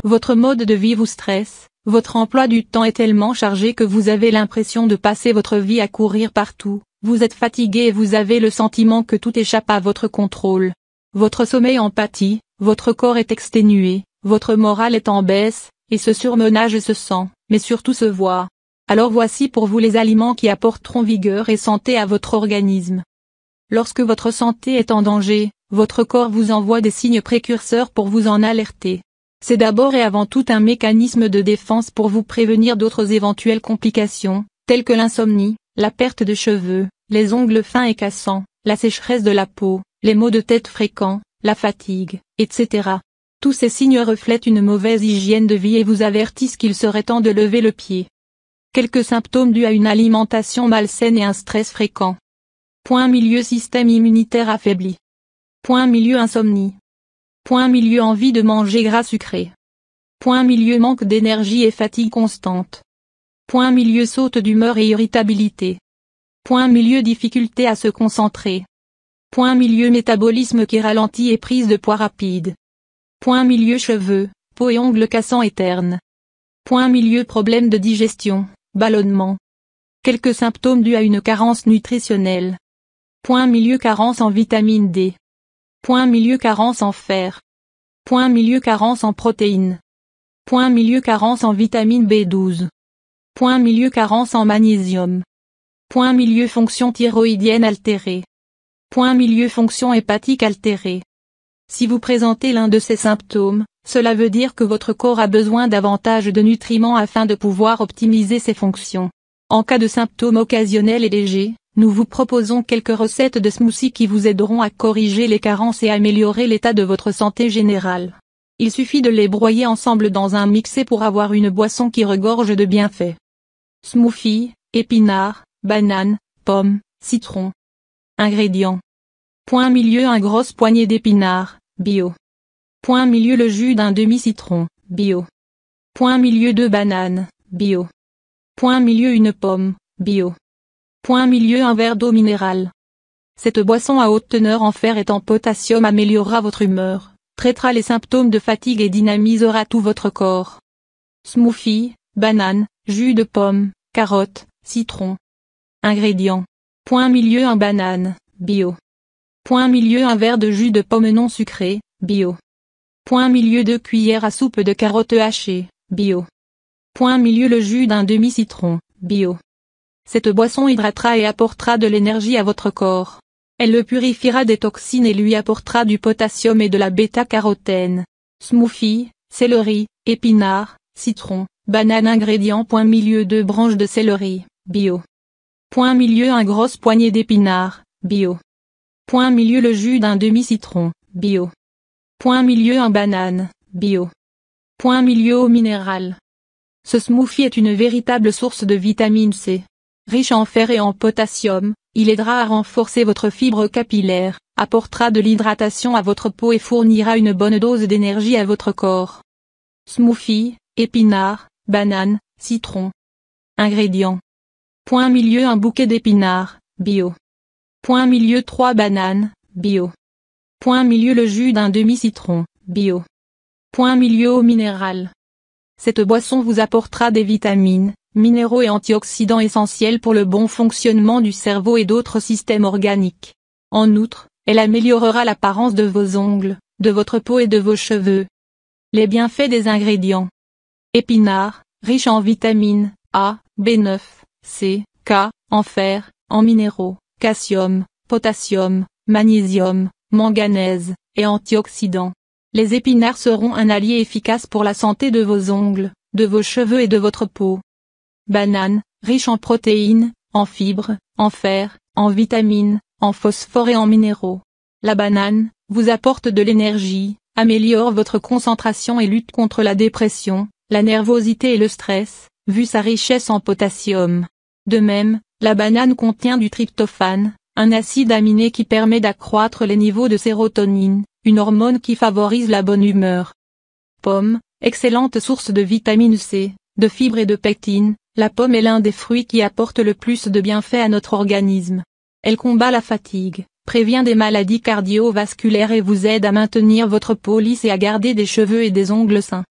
Votre mode de vie vous stresse, votre emploi du temps est tellement chargé que vous avez l'impression de passer votre vie à courir partout, vous êtes fatigué et vous avez le sentiment que tout échappe à votre contrôle. Votre sommeil en pâtit, votre corps est exténué, votre morale est en baisse, et ce surmenage se sent, mais surtout se voit. Alors voici pour vous les aliments qui apporteront vigueur et santé à votre organisme. Lorsque votre santé est en danger, votre corps vous envoie des signes précurseurs pour vous en alerter. C'est d'abord et avant tout un mécanisme de défense pour vous prévenir d'autres éventuelles complications, telles que l'insomnie, la perte de cheveux, les ongles fins et cassants, la sécheresse de la peau, les maux de tête fréquents, la fatigue, etc. Tous ces signes reflètent une mauvaise hygiène de vie et vous avertissent qu'il serait temps de lever le pied. Quelques symptômes dus à une alimentation malsaine et un stress fréquent. Point milieu système immunitaire affaibli. Point milieu insomnie. Point milieu envie de manger gras sucré. Point milieu manque d'énergie et fatigue constante. Point milieu saute d'humeur et irritabilité. Point milieu difficulté à se concentrer. Point milieu métabolisme qui ralentit et prise de poids rapide. Point milieu cheveux, peau et ongles cassants et ternes. Point milieu problème de digestion, ballonnement. Quelques symptômes dus à une carence nutritionnelle. Point milieu carence en vitamine D. Point milieu carence en fer. Point milieu carence en protéines. Point milieu carence en vitamine B12. Point milieu carence en magnésium. Point milieu fonction thyroïdienne altérée. Point milieu fonction hépatique altérée. Si vous présentez l'un de ces symptômes, cela veut dire que votre corps a besoin davantage de nutriments afin de pouvoir optimiser ses fonctions. En cas de symptômes occasionnels et légers, nous vous proposons quelques recettes de smoothies qui vous aideront à corriger les carences et améliorer l'état de votre santé générale. Il suffit de les broyer ensemble dans un mixé pour avoir une boisson qui regorge de bienfaits. Smoothie, épinards, bananes, pommes, citron. Ingrédients. Point milieu une grosse poignée d'épinards, bio. Point milieu le jus d'un demi-citron, bio. Point milieu 2 bananes, bio. Point milieu une pomme, bio. Point milieu un verre d'eau minérale. Cette boisson à haute teneur en fer et en potassium améliorera votre humeur, traitera les symptômes de fatigue et dynamisera tout votre corps. Smoothie, banane, jus de pomme, carotte, citron. Ingrédients. Point milieu un banane, bio. Point milieu un verre de jus de pomme non sucré, bio. Point milieu 2 cuillères à soupe de carottes hachées, bio. Point milieu le jus d'un demi-citron, bio. Cette boisson hydratera et apportera de l'énergie à votre corps. Elle le purifiera des toxines et lui apportera du potassium et de la bêta-carotène. Smoothie, céleri, épinards, citron, banane. Ingrédients. Point milieu 2 branches de céleri, bio. Point milieu une grosse poignée d'épinards, bio. Point milieu le jus d'un demi-citron, bio. Point milieu un banane, bio. Point milieu eau minérale. Ce smoothie est une véritable source de vitamine C. Riche en fer et en potassium, il aidera à renforcer votre fibre capillaire, apportera de l'hydratation à votre peau et fournira une bonne dose d'énergie à votre corps. Smoothie, épinards, bananes, citron. Ingrédients. Point milieu un bouquet d'épinards, bio. Point milieu 3 bananes, bio. Point milieu le jus d'un demi-citron, bio. Point milieu eau minérale. Cette boisson vous apportera des vitamines, minéraux et antioxydants essentiels pour le bon fonctionnement du cerveau et d'autres systèmes organiques. En outre, elle améliorera l'apparence de vos ongles, de votre peau et de vos cheveux. Les bienfaits des ingrédients. Épinards, riches en vitamines A, B9, C, K, en fer, en minéraux, calcium, potassium, magnésium, manganèse, et antioxydants. Les épinards seront un allié efficace pour la santé de vos ongles, de vos cheveux et de votre peau. Banane, riche en protéines, en fibres, en fer, en vitamines, en phosphore et en minéraux. La banane vous apporte de l'énergie, améliore votre concentration et lutte contre la dépression, la nervosité et le stress, vu sa richesse en potassium. De même, la banane contient du tryptophane, un acide aminé qui permet d'accroître les niveaux de sérotonine, une hormone qui favorise la bonne humeur. Pomme, excellente source de vitamine C, de fibres et de pectine, la pomme est l'un des fruits qui apporte le plus de bienfaits à notre organisme. Elle combat la fatigue, prévient des maladies cardiovasculaires et vous aide à maintenir votre peau lisse et à garder des cheveux et des ongles sains.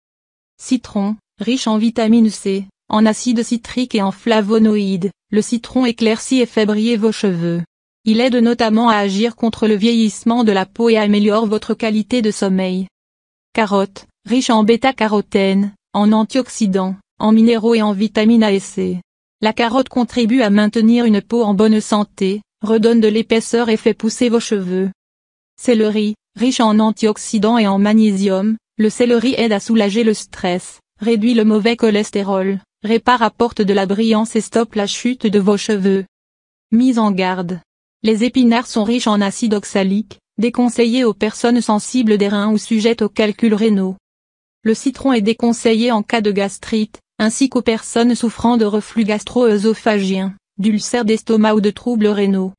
Citron, riche en vitamine C, en acide citrique et en flavonoïdes, le citron éclaircit et fait briller vos cheveux. Il aide notamment à agir contre le vieillissement de la peau et améliore votre qualité de sommeil. Carotte, riche en bêta-carotène, en antioxydants, en minéraux et en vitamine A et C. La carotte contribue à maintenir une peau en bonne santé, redonne de l'épaisseur et fait pousser vos cheveux. Céleri, riche en antioxydants et en magnésium, le céleri aide à soulager le stress, réduit le mauvais cholestérol, répare, apporte de la brillance et stoppe la chute de vos cheveux. Mise en garde. Les épinards sont riches en acide oxalique, déconseillés aux personnes sensibles des reins ou sujettes aux calculs rénaux. Le citron est déconseillé en cas de gastrite, ainsi qu'aux personnes souffrant de reflux gastro-œsophagien, d'ulcères d'estomac ou de troubles rénaux.